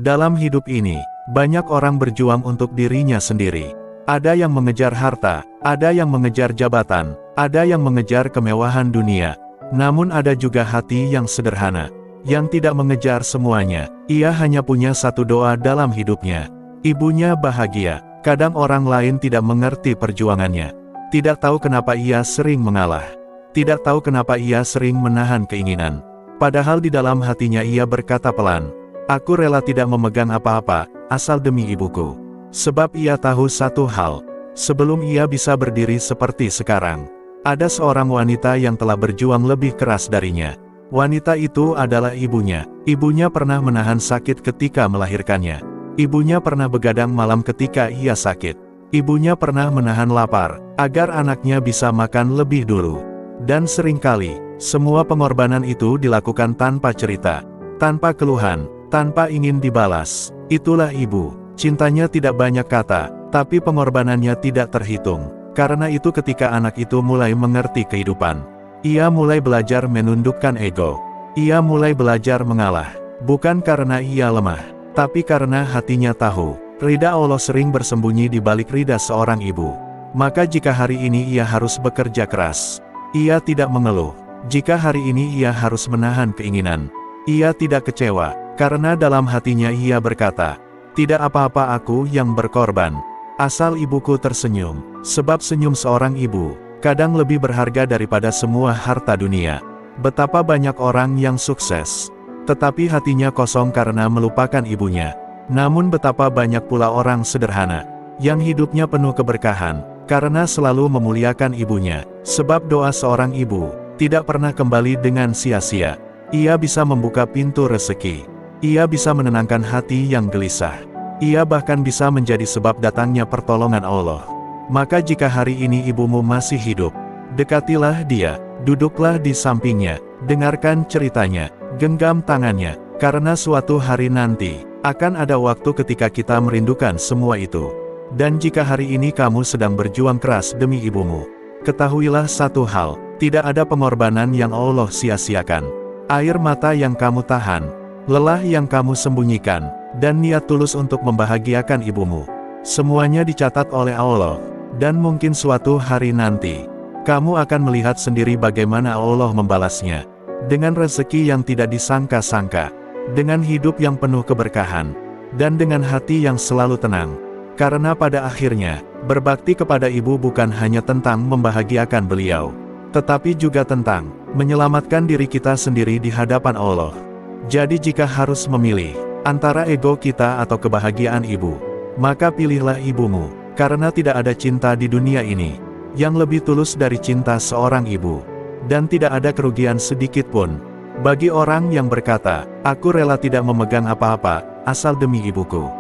Dalam hidup ini, banyak orang berjuang untuk dirinya sendiri. Ada yang mengejar harta, ada yang mengejar jabatan, ada yang mengejar kemewahan dunia. Namun ada juga hati yang sederhana, yang tidak mengejar semuanya. Ia hanya punya satu doa dalam hidupnya. Ibunya bahagia. Kadang orang lain tidak mengerti perjuangannya. Tidak tahu kenapa ia sering mengalah. Tidak tahu kenapa ia sering menahan keinginan. Padahal di dalam hatinya ia berkata pelan, "Aku rela tidak memegang apa-apa, asal demi ibuku." Sebab ia tahu satu hal, sebelum ia bisa berdiri seperti sekarang, ada seorang wanita yang telah berjuang lebih keras darinya. Wanita itu adalah ibunya. Ibunya pernah menahan sakit ketika melahirkannya. Ibunya pernah begadang malam ketika ia sakit. Ibunya pernah menahan lapar, agar anaknya bisa makan lebih dulu. Dan seringkali, semua pengorbanan itu dilakukan tanpa cerita, tanpa keluhan, tanpa ingin dibalas. Itulah ibu. Cintanya tidak banyak kata, tapi pengorbanannya tidak terhitung. Karena itu ketika anak itu mulai mengerti kehidupan, ia mulai belajar menundukkan ego. Ia mulai belajar mengalah. Bukan karena ia lemah, tapi karena hatinya tahu, ridha Allah sering bersembunyi di balik ridha seorang ibu. Maka jika hari ini ia harus bekerja keras, ia tidak mengeluh. Jika hari ini ia harus menahan keinginan, ia tidak kecewa. Karena dalam hatinya ia berkata, "Tidak apa-apa aku yang berkorban, asal ibuku tersenyum." Sebab senyum seorang ibu, kadang lebih berharga daripada semua harta dunia. Betapa banyak orang yang sukses, tetapi hatinya kosong karena melupakan ibunya. Namun betapa banyak pula orang sederhana, yang hidupnya penuh keberkahan, karena selalu memuliakan ibunya. Sebab doa seorang ibu, tidak pernah kembali dengan sia-sia. Ia bisa membuka pintu rezeki. Ia bisa menenangkan hati yang gelisah. Ia bahkan bisa menjadi sebab datangnya pertolongan Allah. Maka jika hari ini ibumu masih hidup, dekatilah dia, duduklah di sampingnya, dengarkan ceritanya, genggam tangannya, karena suatu hari nanti, akan ada waktu ketika kita merindukan semua itu. Dan jika hari ini kamu sedang berjuang keras demi ibumu, ketahuilah satu hal, tidak ada pengorbanan yang Allah sia-siakan. Air mata yang kamu tahan, lelah yang kamu sembunyikan, dan niat tulus untuk membahagiakan ibumu, semuanya dicatat oleh Allah. Dan mungkin suatu hari nanti, kamu akan melihat sendiri bagaimana Allah membalasnya. Dengan rezeki yang tidak disangka-sangka, dengan hidup yang penuh keberkahan, dan dengan hati yang selalu tenang. Karena pada akhirnya, berbakti kepada ibu bukan hanya tentang membahagiakan beliau, tetapi juga tentang menyelamatkan diri kita sendiri di hadapan Allah. Jadi jika harus memilih antara ego kita atau kebahagiaan ibu, maka pilihlah ibumu, karena tidak ada cinta di dunia ini yang lebih tulus dari cinta seorang ibu. Dan tidak ada kerugian sedikit pun bagi orang yang berkata, "Aku rela tidak memegang apa-apa, asal demi ibuku."